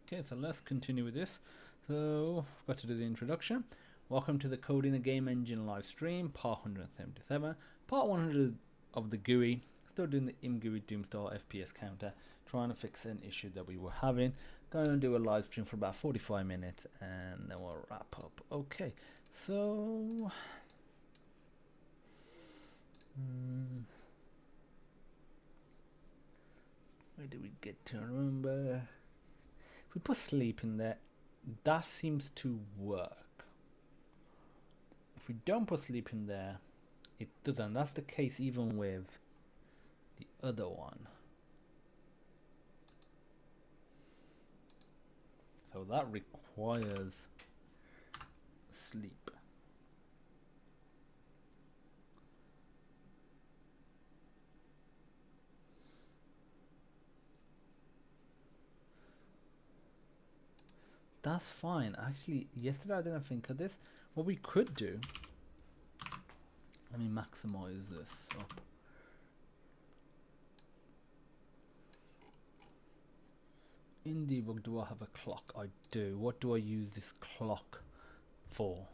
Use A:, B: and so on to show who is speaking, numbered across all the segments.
A: Okay, so let's continue with this. So I've got to do the introduction. Welcome to the Coding a Game Engine live stream, part 177, part 100 of the GUI. Still doing the ImGUI Doomstar FPS counter, trying to fix an issue that we were having. Going to do a live stream for about 45 minutes and then we'll wrap up. Okay, so where do we get to? Remember, if we put sleep in there, that seems to work. If we don't put sleep in there, it doesn't. That's the case even with the other one. So that requires sleep. That's fine. Actually, yesterday I didn't think of this. What we could do, let me maximize this up. In debug, do I have a clock? I do. What do I use this clock for?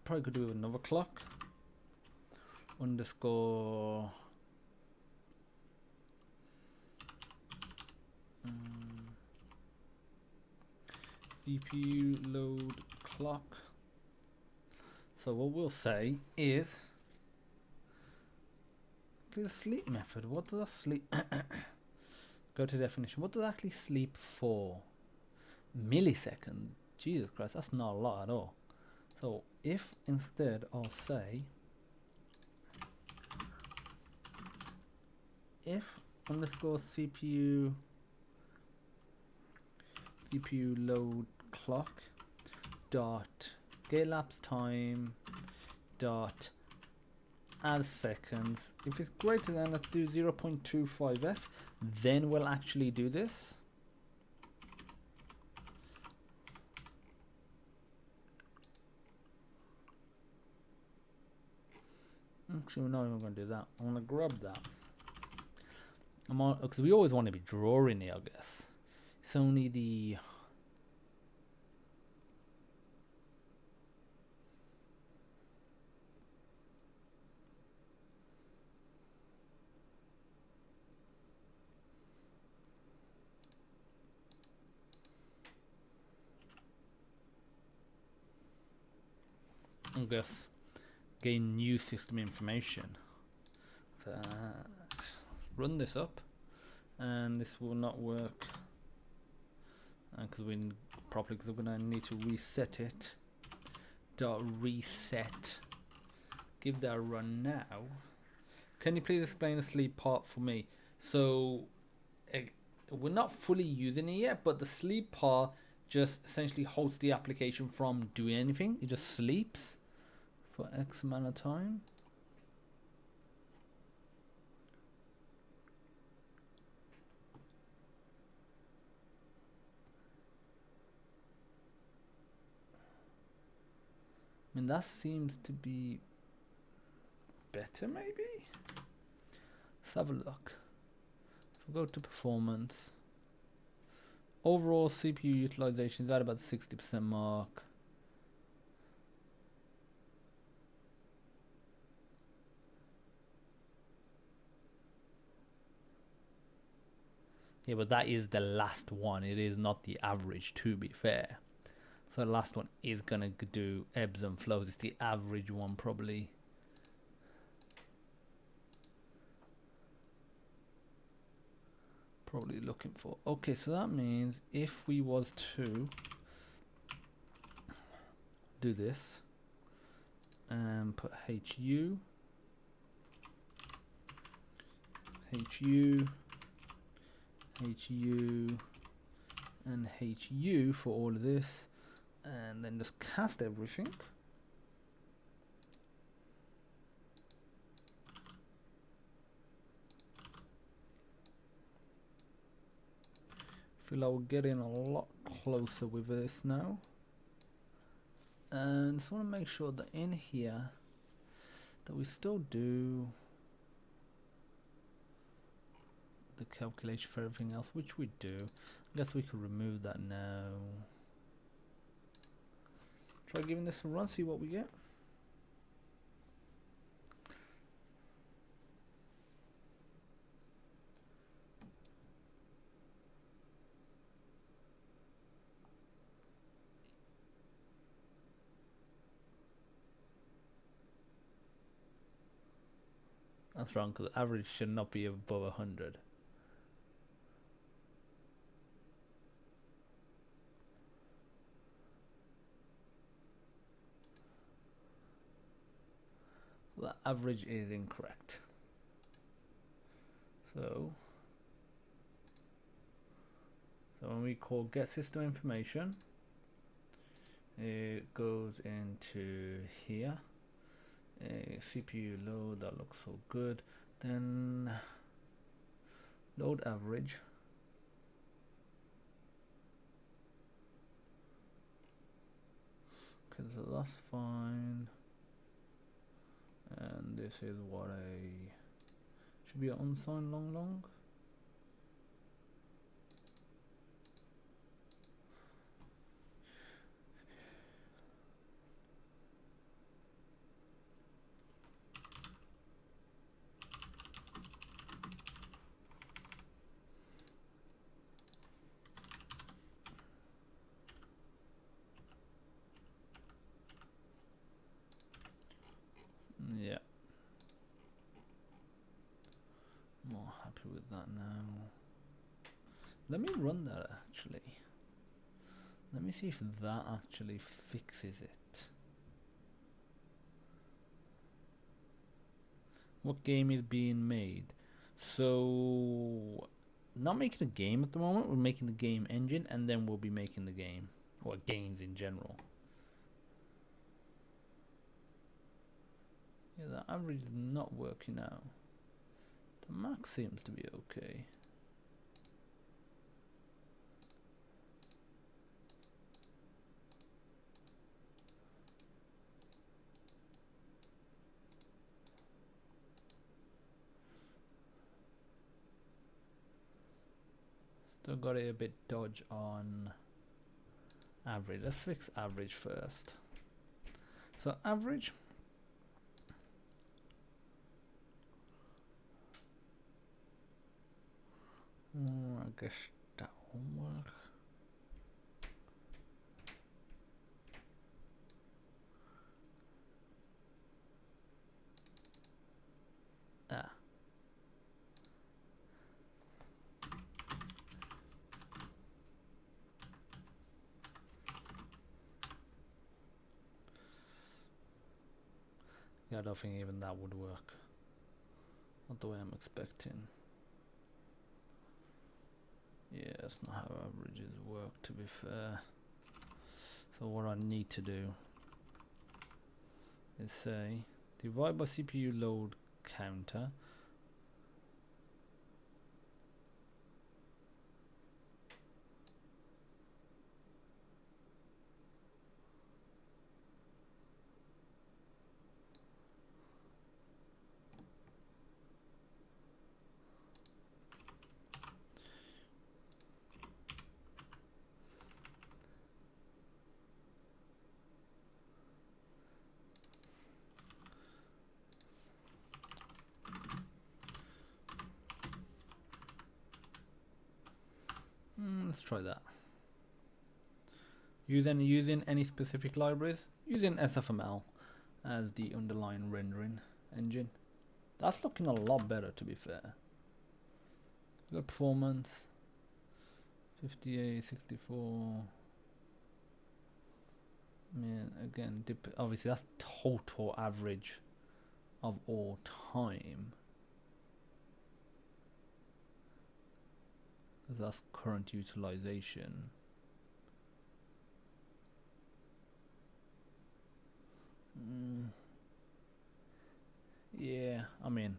A: Probably could do another clock. Underscore CPU load clock. So what we'll say is the sleep method. What does sleep go to definition? What does actually sleep for? Millisecond. Jesus Christ, that's not a lot at all. So if instead I'll say if underscore CPU load clock dot get elapsed time dot as seconds, if it's greater than, let's do 0.25f, then we'll actually do this. Actually, we're not even going to do that. I'm going to grab that. I'm on, because we always want to be drawing here, I guess. It's only the I guess gain new system information. So run this up, and this will not work because we properly, because we're going to need to reset it. Dot reset. Give that a run now. Can you please explain the sleep part for me? So we're not fully using it yet, but the sleep part just essentially holds the application from doing anything. It just sleeps for X amount of time. I mean, that seems to be better, maybe? Let's have a look. If we go to performance, overall CPU utilization is at about 60% mark. Yeah, but that is the last one. It is not the average, to be fair. So the last one is gonna do ebbs and flows. It's the average one probably. Probably looking for. Okay, so that means if we was to do this and put HU, and HU for all of this, and then just cast everything. I feel like we're getting a lot closer with this now. And just want to make sure that in here that we still do the calculation for everything else, which we do. I guess we could remove that now. Try giving this a run, see what we get. That's wrong, because average should not be above 100. The average is incorrect. So when we call get system information, it goes into here. CPU load, that looks so good. Then load average. Okay, so that's fine. And this is what should be an unsigned long. Yeah. More happy with that now. Let me run that actually. Let me see if that actually fixes it. What game is being made? So, not making a game at the moment. We're making the game engine, and then we'll be making the game, or games in general. Yeah, the average is not working out. The max seems to be okay. Still got it a bit dodge on average. Let's fix average first. So average. I guess that won't work. Ah. Yeah, I don't think even that would work. Not the way I'm expecting. Yeah, that's not how averages work, to be fair. So what I need to do is say divide by CPU load counter. Let's try that. Using any specific libraries, using SFML as the underlying rendering engine. That's looking a lot better, to be fair. Good performance, 58, 64. I mean, again, obviously that's total average of all time. That's current utilization. Yeah, I mean,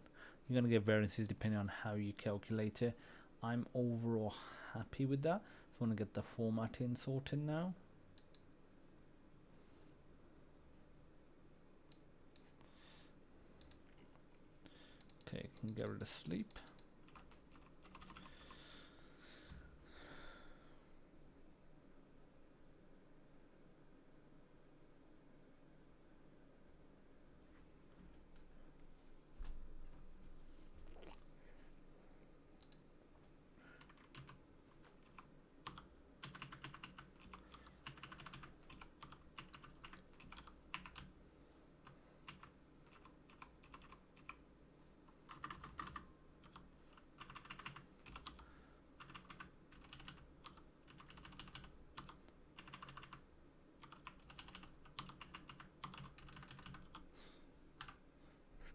A: you're gonna get variances depending on how you calculate it. I'm overall happy with that. So I want to get the formatting sorted now. can get rid of sleep.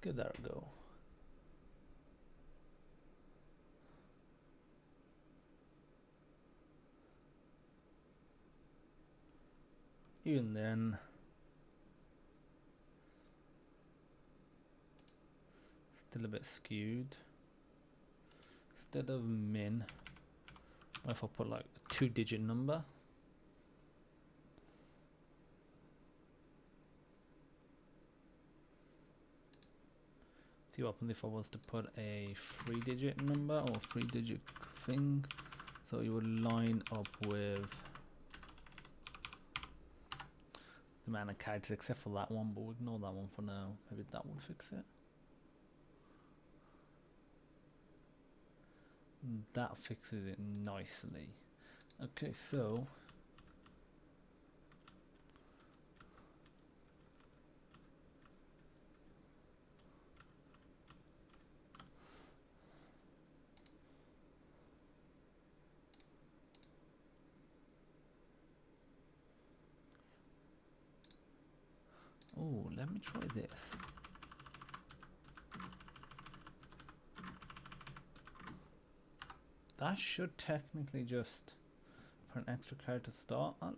A: Give that a go. Even then, still a bit skewed. Instead of min, what if I put like a 2-digit number? See what happens if I was to put a 3-digit number or 3-digit thing, so it would line up with the amount of characters except for that one, but we'll ignore that one for now. Maybe that would fix it. That fixes it nicely. Okay, so oh, let me try this. That should technically just put an extra character start on.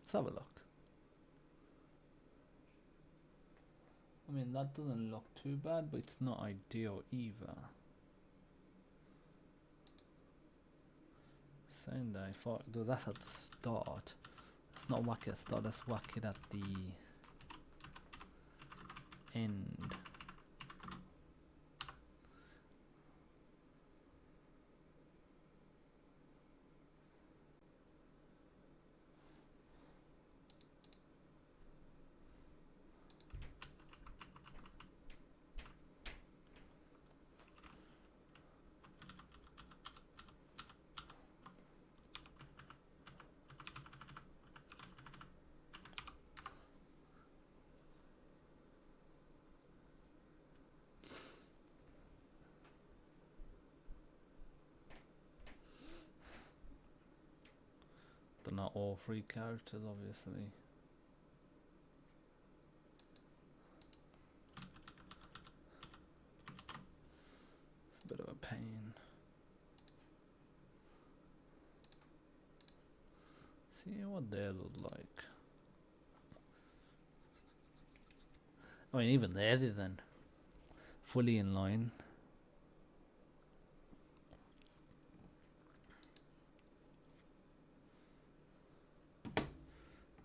A: Let's have a look. I mean, that doesn't look too bad, but it's not ideal either. Saying that if I do that at the start, let's not whack it at the start, let's whack it at the end. They're not all 3 characters, obviously. It's a bit of a pain. See what they look like. I mean, even there, then fully in line.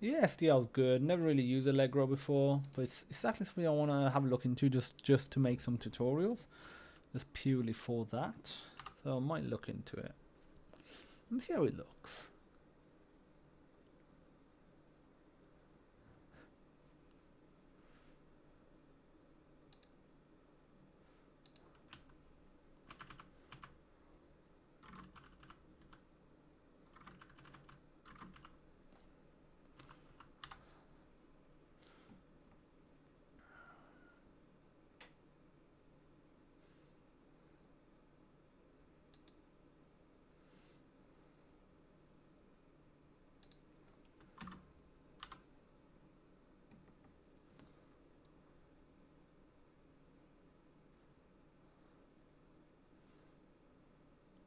A: Yeah, SDL is good. Never really used Allegro before, but it's exactly something I want to have a look into just to make some tutorials, just purely for that. So I might look into it. Let me see how it looks.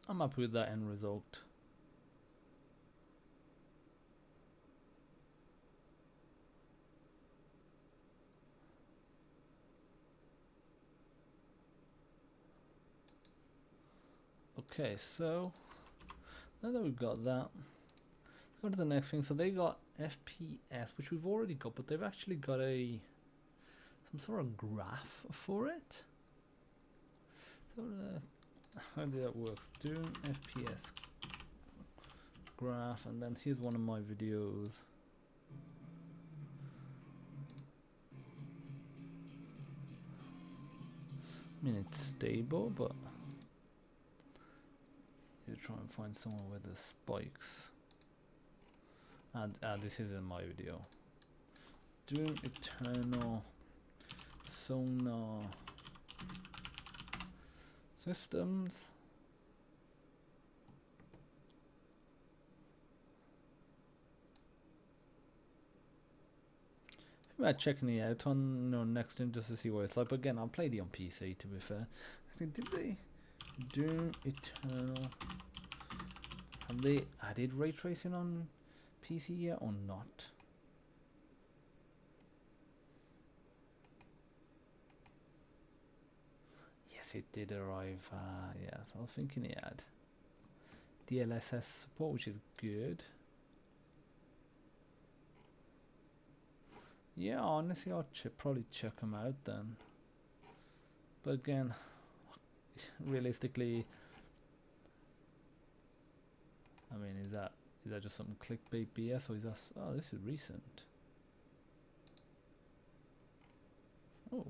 A: I'm happy with that end result. Okay, so now that we've got that, let's go to the next thing. So they got FPS, which we've already got, but they've actually got some sort of graph for it. So how did that work? Do FPS graph, and then here's one of my videos. I mean, it's stable, but you try and find somewhere where the spikes. And this is in my video. Doom Eternal Sonar Systems. About checking it out on next in just to see what it's like. But again, I'll play it on PC to be fair. I think, did they Doom Eternal? Have they added ray tracing on PC yet or not? Yes, it did arrive. Yes, I was thinking it had DLSS support, which is good. Yeah, honestly, I'll probably check them out then. But again, realistically, I mean, is that just some clickbait BS, or is that? Oh, this is recent. Oh,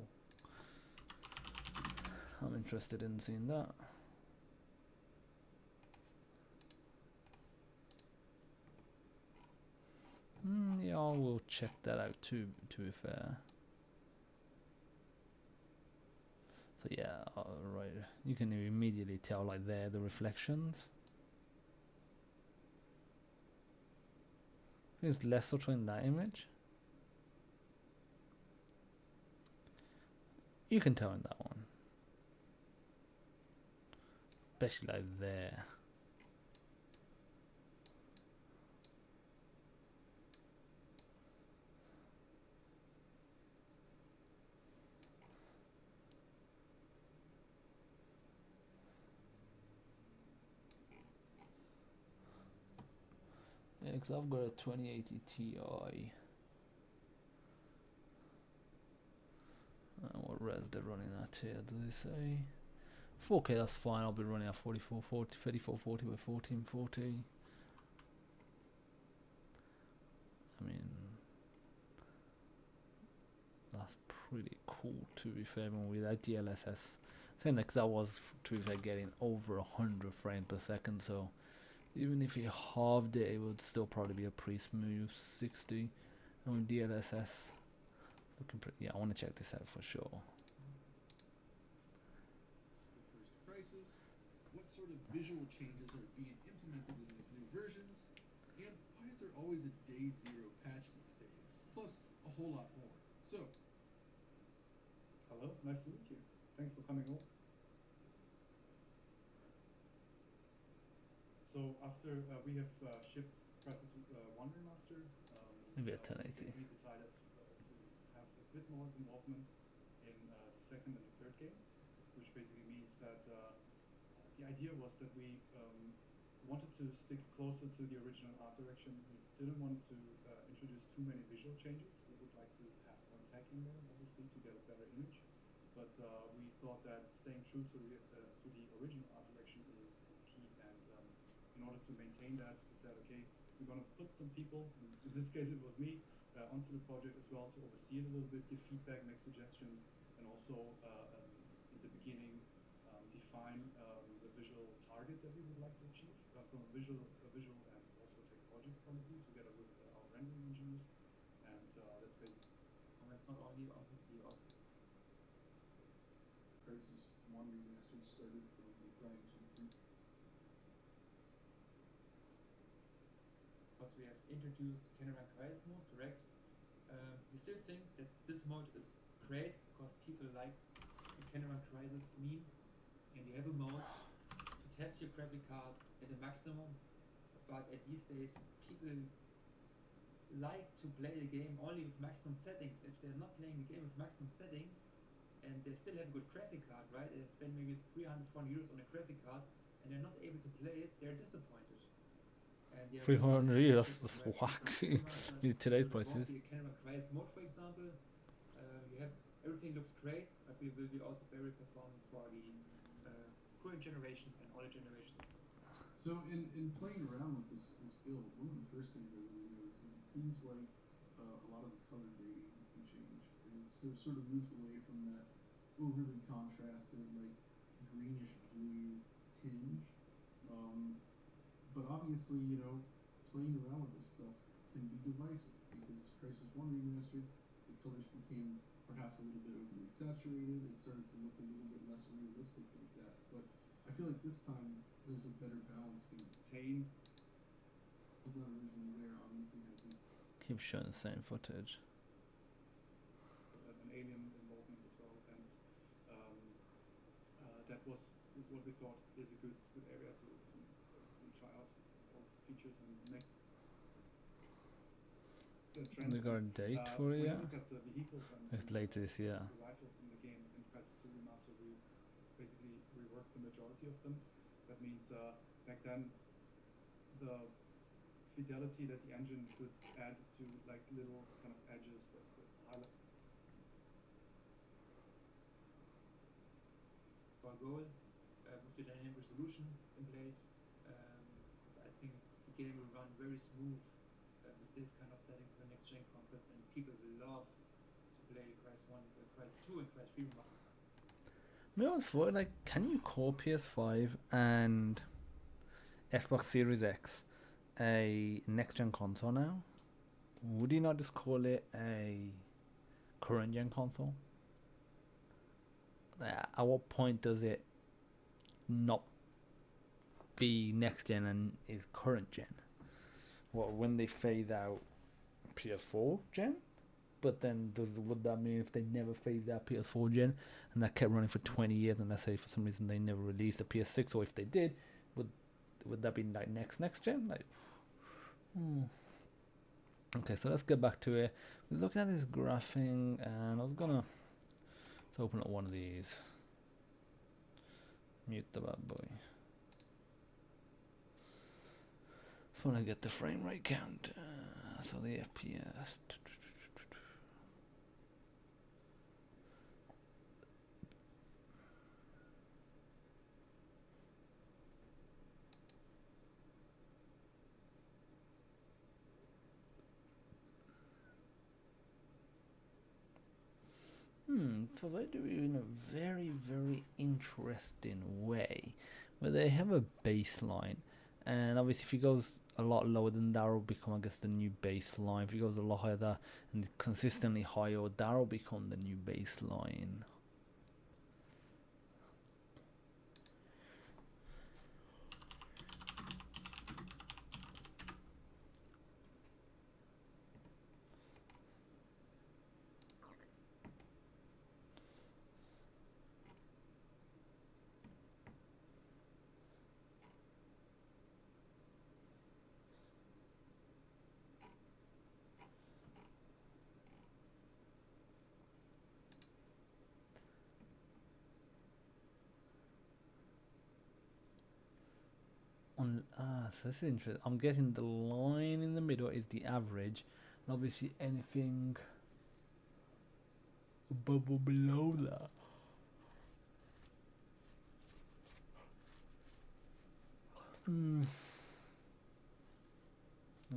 A: I'm interested in seeing that. Yeah, I will check that out too, to be fair. So yeah, right, you can immediately tell like there the reflections. I think it's less so in that image. You can tell in that one. Especially like there. Yeah, because I've got a 2080 Ti. What res they're running at here, do they say? 4K, that's fine. I'll be running at 4440, 3440 by 1440. I mean, that's pretty cool to be fair. Without DLSS, saying that that was to be fair getting over 100 frames per second. So even if you halved it, it would still probably be a pretty smooth 60. And with DLSS, looking pretty. Yeah, I want to check this out for sure.
B: What sort of visual changes are being implemented in these new versions, and why is there always a day zero patch these days? Plus a whole lot more. So,
C: hello, nice to meet you. Thanks for coming over. So after we have shipped Process One Remaster,
A: Maybe a 1080.
C: we decided to have a bit more involvement in the second and the third game, which basically means that the idea was that we wanted to stick closer to the original art direction. We didn't want to introduce too many visual changes. We would like to have one tag in there, obviously, to get a better image. But we thought that staying true to the original art direction is key. And in order to maintain that, we said, okay, we're going to put some people, in this case it was me, onto the project as well to oversee it a little bit, give feedback, make suggestions, and also in the beginning define the visual target that we would like to achieve from a visual and also technology point of view, together with our rendering engineers. And that's basically.
D: And it's not only on PC, also.
B: Crisis One Remastered started from Brian to
D: Because we have introduced Canary Crisis mode, correct? We still think that this mode is great because people like the Canary Crisis meme, and you have a mode to test your graphic card at the maximum. But at these days, people like to play the game only with maximum settings. If they're not playing the game with maximum settings, and they still have a good graphic card, right? They spend maybe 300 €400 on a graphic card, and they're not able to play it, they're disappointed.
A: 300 euros, that's whack with today's prices.
D: The Canary Crisis mode, for example, you have everything looks great, but we will be also very performant for the current generation and all the generations.
B: So in playing around with this build, one of the first things I really noticed is it seems like a lot of the color grading has been changed. And it's sort of moved away from that overly contrasted, like greenish blue tinge. But obviously, you know, playing around with this stuff can be divisive because Crisis 1 Remastered, the colors became perhaps a little bit overly saturated. It started to look a little bit less realistic like that. But I feel like this time there's a better balance being attained. Was not originally there, obviously has the
A: Keep showing the same footage.
C: an alien involvement as well, and that was what we thought is a good area to try out all features and make the trend.
A: They got a date for
C: when
A: it
C: you
A: yet?
C: look at the vehicles and
A: It's later this year.
C: the rifles in the game in Crisis 2 Remastered, we basically reworked the majority of them. That means back then the fidelity that the engine could add to like little kind of edges that highlight.
D: Our goal with the dynamic resolution in place, because I think the game will run very smooth with this kind of setting for the next gen concepts, and people will love to play Crisis 1, Crisis 2, and Crisis 3 Remastered.
A: You know what's funny? Like, can you call PS5 and Xbox Series X a next gen console now? Would you not just call it a current gen console? At what point does it not be next gen and is current gen? What, when they phase out PS4 gen? But then would that mean if they never phased out PS4 gen and that kept running for 20 years, and let's say for some reason they never released a PS6, or if they did, would that be like next gen? Like, Okay, so let's get back to it. We're looking at this graphing, and I was gonna let's open up one of these. Mute the bad boy. So when I get the frame rate count, so the FPS. So they do it in a very, very interesting way, where they have a baseline, and obviously if it goes a lot lower than that will become, I guess, the new baseline. If it goes a lot higher and consistently higher, that will become the new baseline. So this is interesting. I'm guessing the line in the middle is the average, and obviously anything above or below that. No,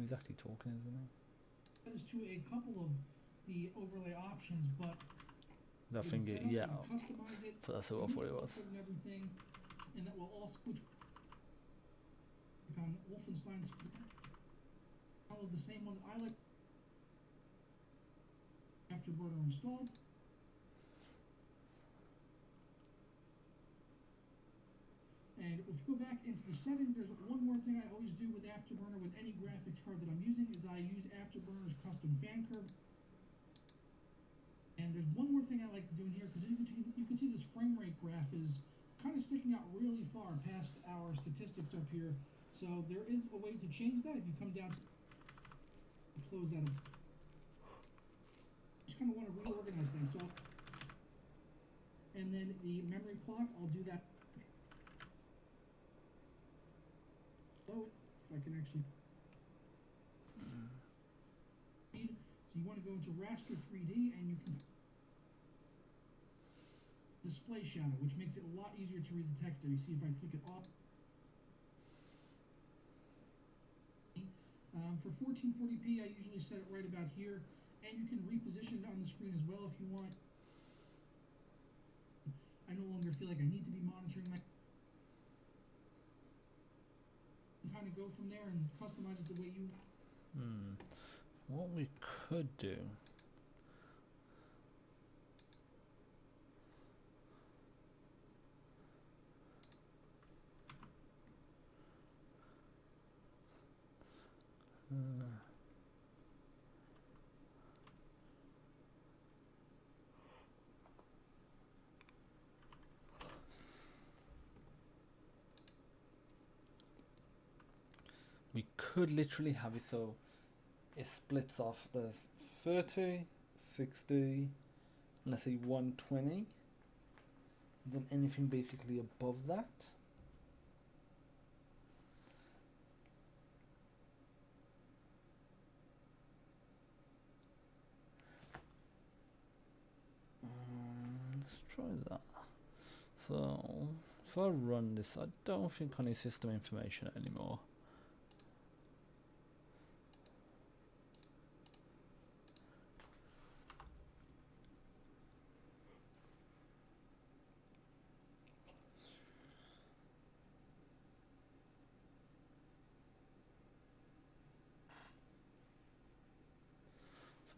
A: he's actually talking, isn't he?
E: As to a couple of the overlay options, but
A: I
E: you
A: think
E: can
A: it,
E: set up
A: yeah.
E: and customize it.
A: So that's what I thought it was.
E: And everything, and that will all switch on Wolfenstein's. Follow the same one that I like. Afterburner installed. And if you go back into the settings, there's one more thing I always do with Afterburner with any graphics card that I'm using is I use Afterburner's custom fan curve. And there's one more thing I like to do in here, because you can see this frame rate graph is kind of sticking out really far past our statistics up here. So there is a way to change that if you come down to close that up. Just kind of want to reorganize things. So, and then the memory clock, I'll do that. Oh, if I can actually. So you want to go into raster 3D, and you can display shadow, which makes it a lot easier to read the text there. You see if I click it off. For 1440p, I usually set it right about here, and you can reposition it on the screen as well if you want. I no longer feel like I need to be monitoring my. Kind of go from there and customize it the way you.
A: What we could do. We could literally have it so it splits off the 30, 60, let's say 120, then anything basically above that. Let's try that. So if I run this, I don't think I need system information anymore.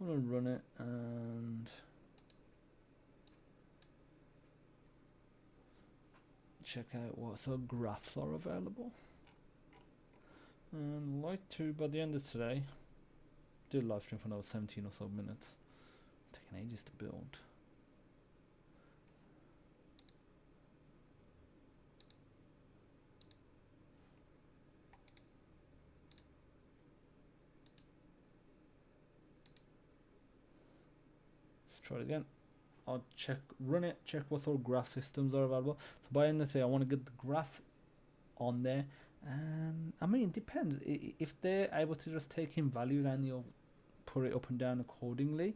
A: I'm going to run it and check out what sort of graphs are available. And like to, by the end of today, do a live stream for another 17 or so minutes. It's taking ages to build. Try it again. I'll run it, check what sort of graph systems are available. So by the end of the day, I want to get the graph on there. And I mean, it depends. If they're able to just take in value, then you'll put it up and down accordingly,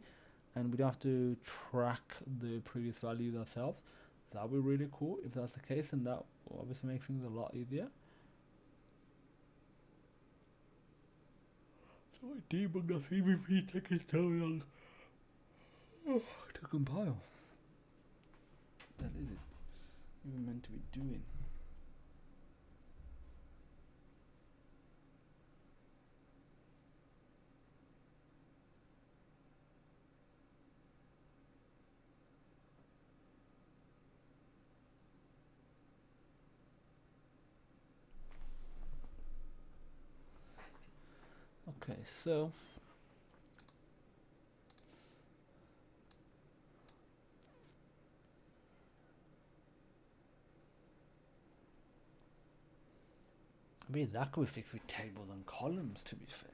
A: and we don't have to track the previous values ourselves. That would be really cool if that's the case, and that will obviously make things a lot easier. So I debug the CVP taking so long to compile. That is it even meant to be doing. Okay, so I mean, that could be fixed with tables and columns, to be fair.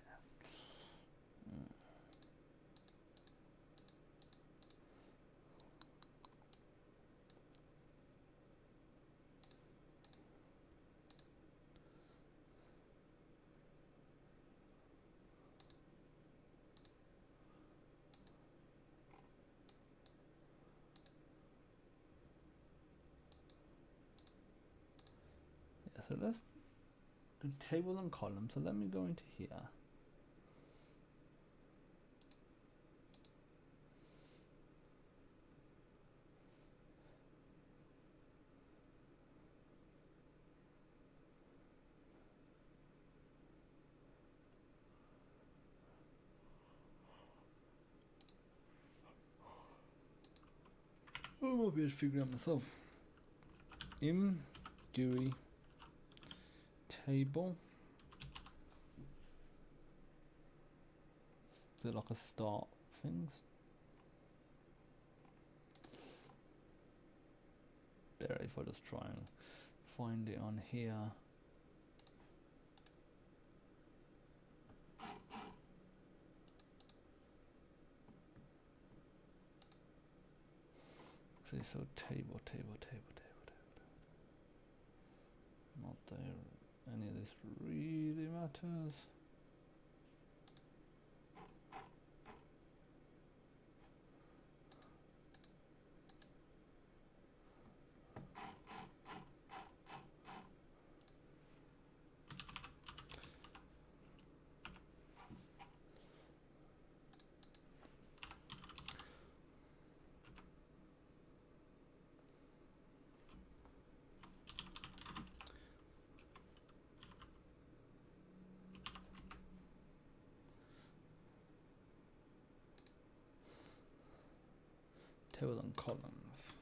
A: Yeah, so let's do tables and columns. So let me go into here. I won't be able to figure out myself. ImGUI table. Is it like a start things? Better if I just try and find it on here. See, so table. Not there. Any of this really matters. Tables and columns.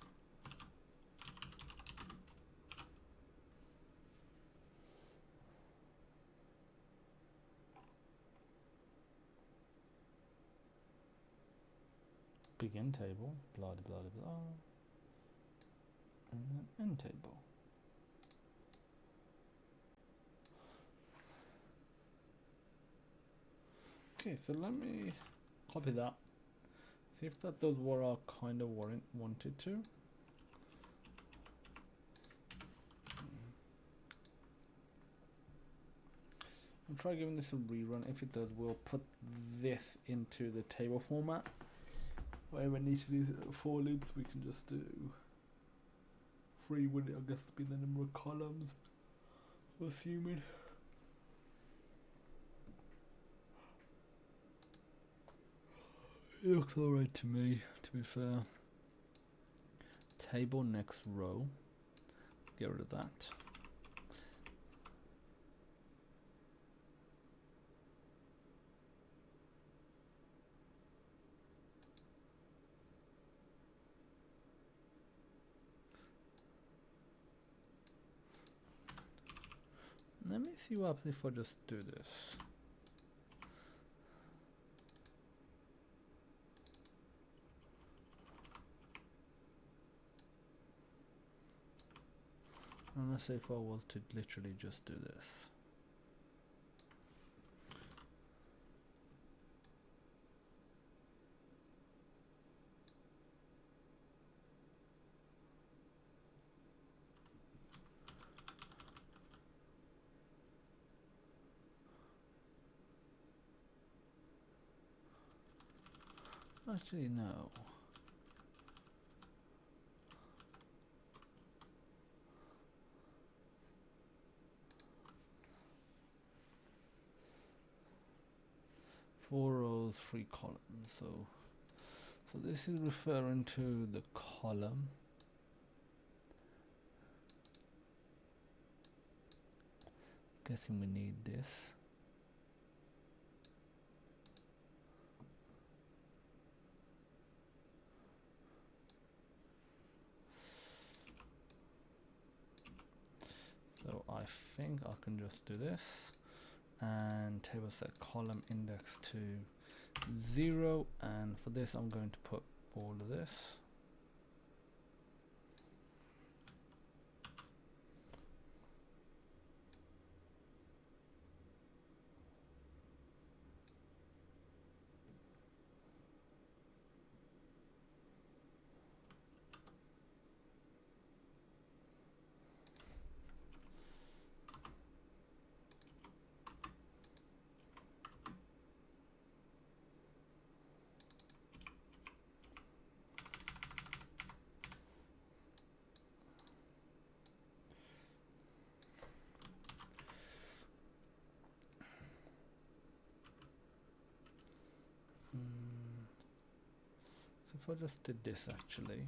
A: Begin table, blah blah blah blah, and then end table. Okay, so let me copy that. See if that does what I kind of wanted to. I'll try giving this a rerun. If it does, we'll put this into the table format. Whenever we need to do for loops, we can just do 3 would I guess be the number of columns, assuming. It looks alright to me, to be fair. Table next row. Get rid of that. Let me see what happens if I just do this. And let's say if I was to literally just do this. Actually, no. Four rows, 3 columns. So this is referring to the column. Guessing we need this. So I think I can just do this and table set column index to 0, and for this I'm going to put all of this. So if I just did this actually,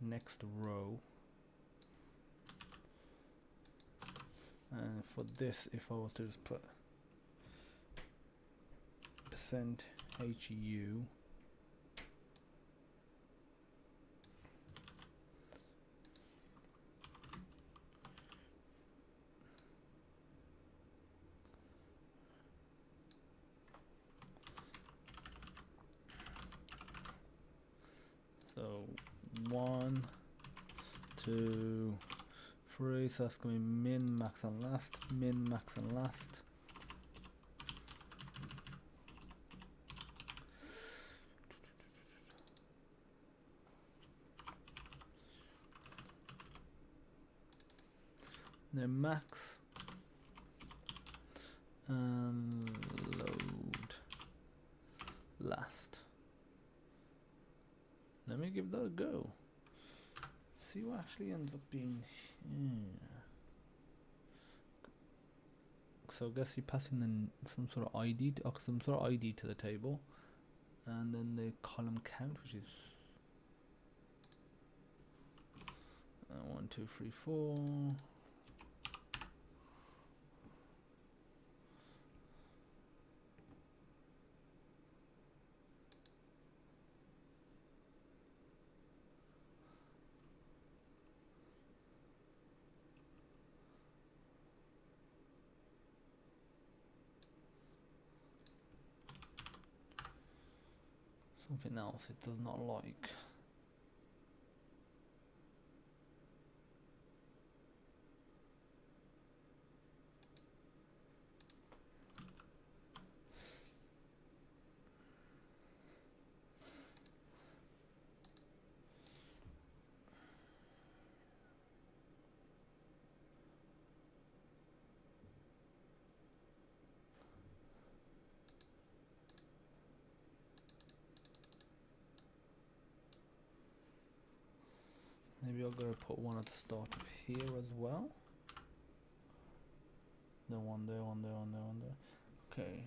A: next row, and for this if I was to just put %HU so 1, 2, 3, so that's going to be min, max and last, min, max and last. Then max and load last. Let me give that a go. See what actually ends up being here. So I guess you're passing in some sort of ID to, some sort of ID to the table, and then the column count, which is 1, 2, 3, 4. Something else it does not like. Maybe I'll go put one at the start of here as well. No, one there, one there, one there, one there. Okay.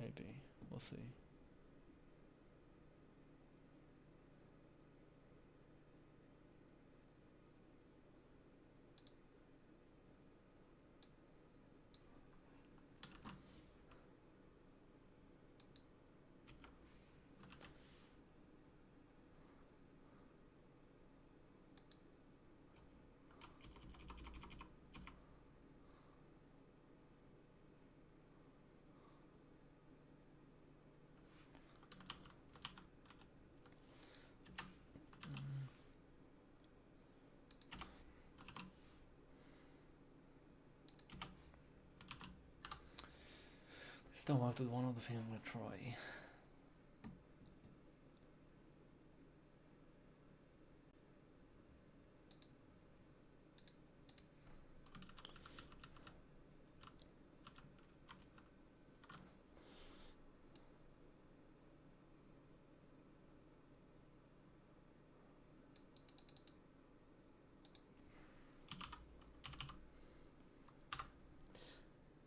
A: Maybe. We'll see. Still worked with one other thing I'm going to try.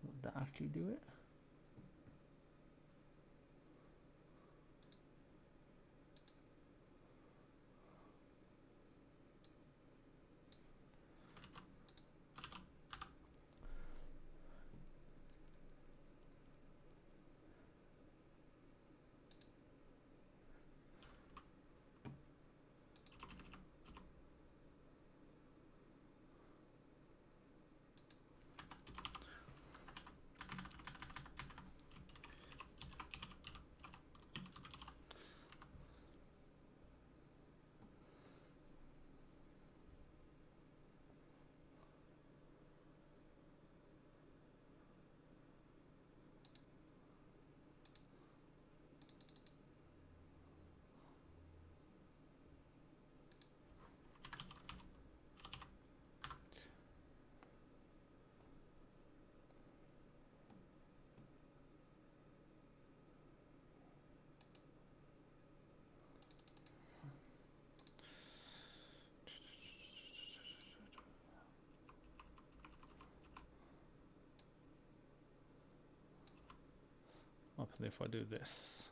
A: Would that actually do it? What happens if I do this?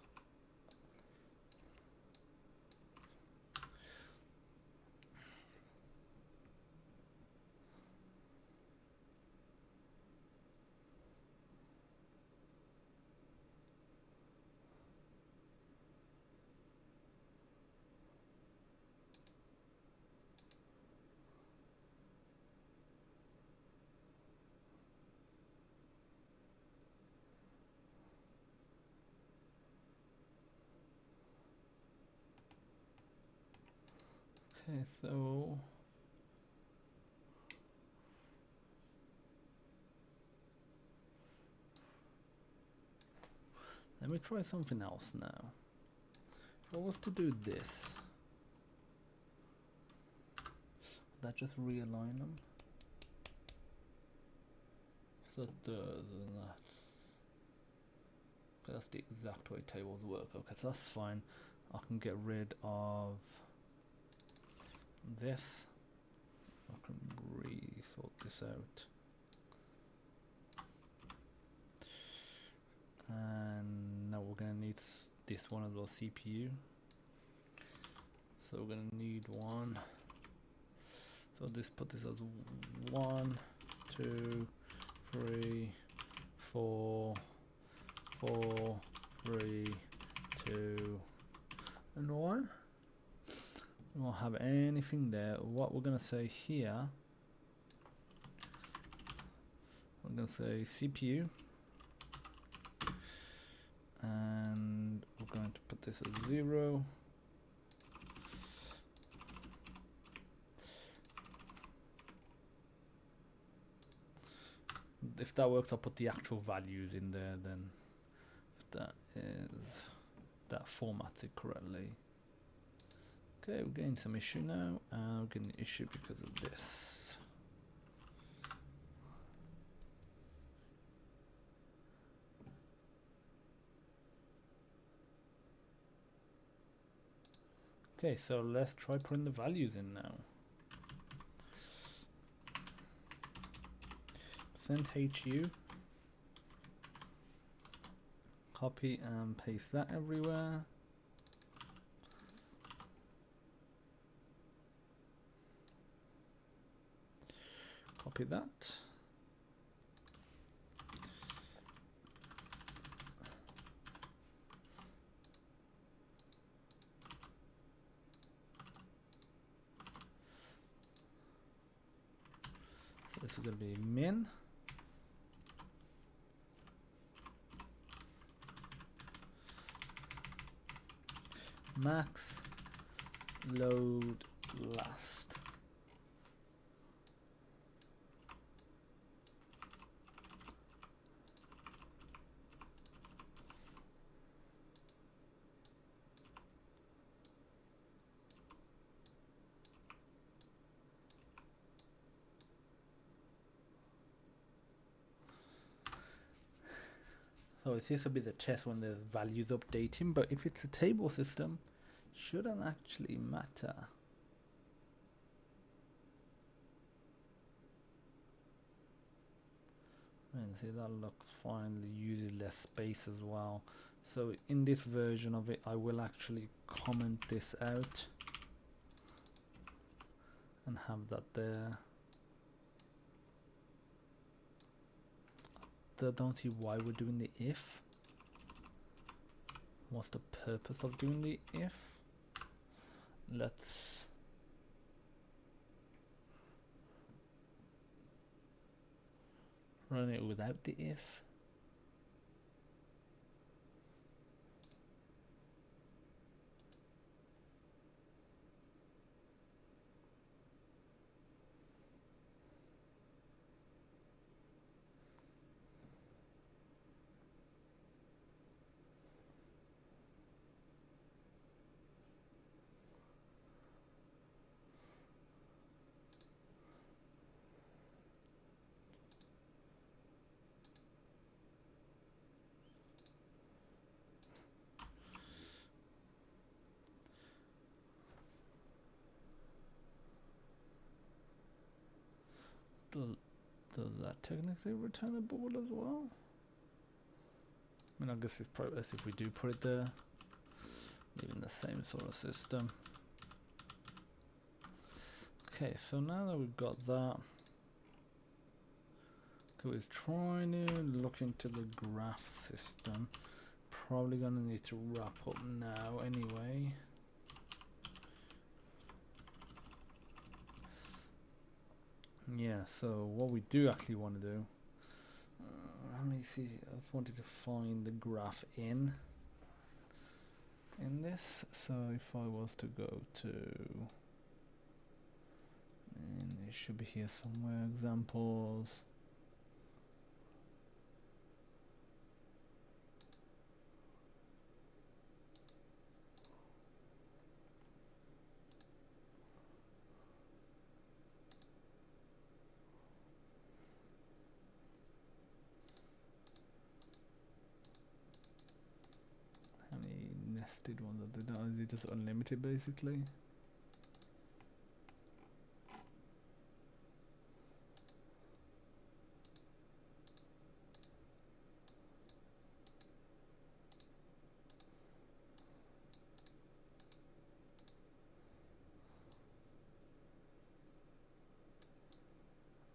A: Okay, so let me try something else now. If I was to do this, would that just realign them? So that's the exact way tables work. Okay, so that's fine. I can get rid of this. I can re-sort this out. And now we're going to need this one as well, CPU. So we're going to need one. So put this as 1, 2, 3, 4, 4, 3, 2, and 1. We won't have anything there. What we're going to say here, we're going to say CPU, and we're going to put this as 0. If that works, I'll put the actual values in there then. That formats it correctly. Okay, we're getting some issue now. We're getting the issue because of this. Okay, so let's try putting the values in now. %HU. Copy and paste that everywhere. Copy that. So this is going to be min. Max load last. So this will be the test when there's values updating, but if it's a table system, shouldn't actually matter. And see, that looks fine. It uses less space as well. So in this version of it, I will actually comment this out and have that there. I don't see why we're doing the if. What's the purpose of doing the if? Let's run it without the if. Does that technically return a ball as well? I mean, I guess it's probably best if we do put it there. Leaving the same sort of system. Okay, so now that we've got that, okay, we're trying to look into the graph system. Probably gonna need to wrap up now anyway. Yeah, so what we do actually want to do, let me see, I just wanted to find the graph in this. So if I was to go to, and it should be here somewhere, examples. Nested ones that did that. Is it just unlimited basically?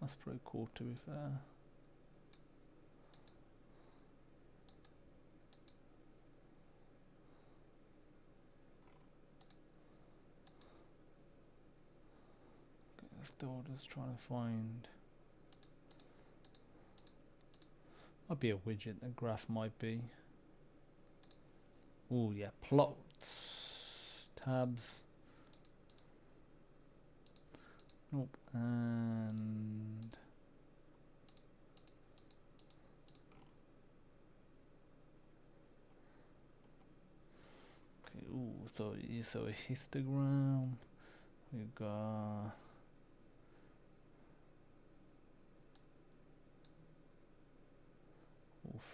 A: That's pretty cool to be fair. Still just trying to find. Might be a widget, a graph might be. Oh yeah, plots, tabs. Nope, and okay. Ooh, so a histogram. We got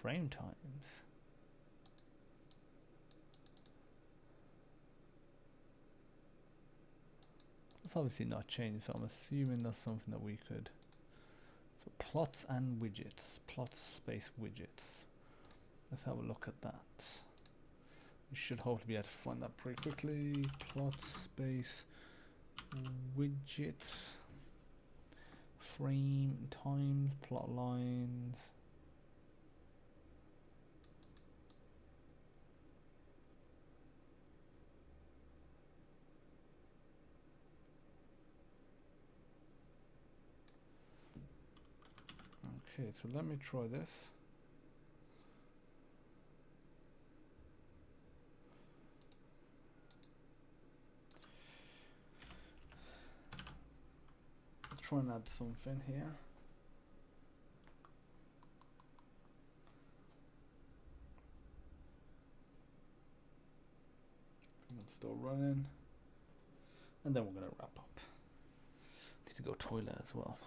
A: frame times. That's obviously not changed, so I'm assuming that's something that we could. So plots and widgets, plots space widgets. Let's have a look at that. We should hopefully be able to find that pretty quickly. Plots space widgets, frame times, plot lines. Okay, so let me try this. Let's try and add something here. I'm still running, and then we're gonna wrap up. Need to go toilet as well.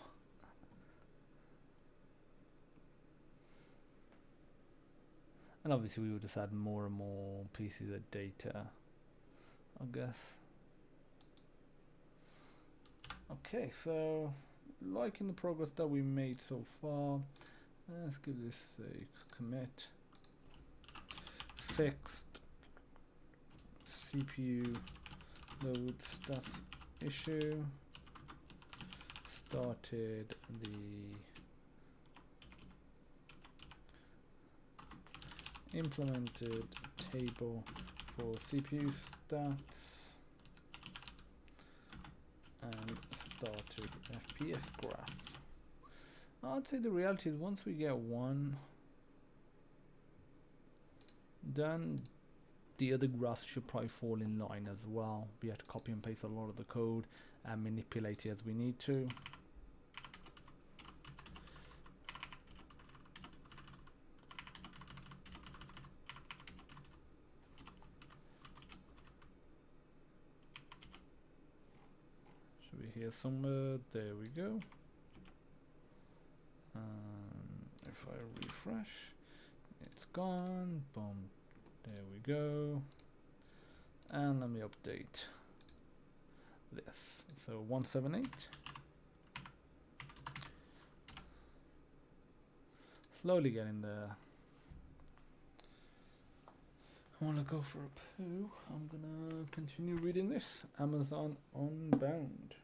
A: And obviously we will just add more and more pieces of data, I guess. Okay, so liking the progress that we made so far. Let's give this a commit. Fixed CPU load stats issue. Started the implemented table for CPU stats and started Fps Graph. I'd say the reality is once we get one done, the other graphs should probably fall in line as well. We have to copy and paste a lot of the code and manipulate it as we need to. Here somewhere, there we go. If I refresh, it's gone. Boom, there we go. And let me update this. So 178. Slowly getting there. I want to go for a poo. I'm gonna continue reading this. Amazon Unbound.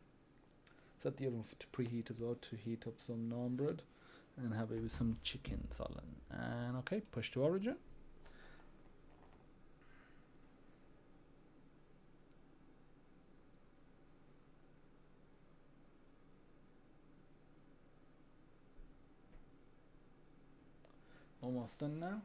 A: Set the oven to preheat as well to heat up some naan bread and have it with some chicken salad. And okay, push to origin. Almost done now.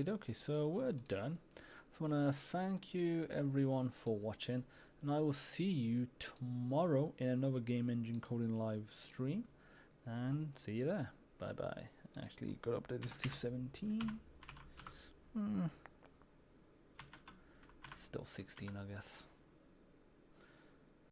A: Okay, so we're done. So I want to thank you everyone for watching, and I will see you tomorrow in another Game Engine Coding live stream, and see you there. Bye bye. Actually, got to update this to 17. Still 16, I guess.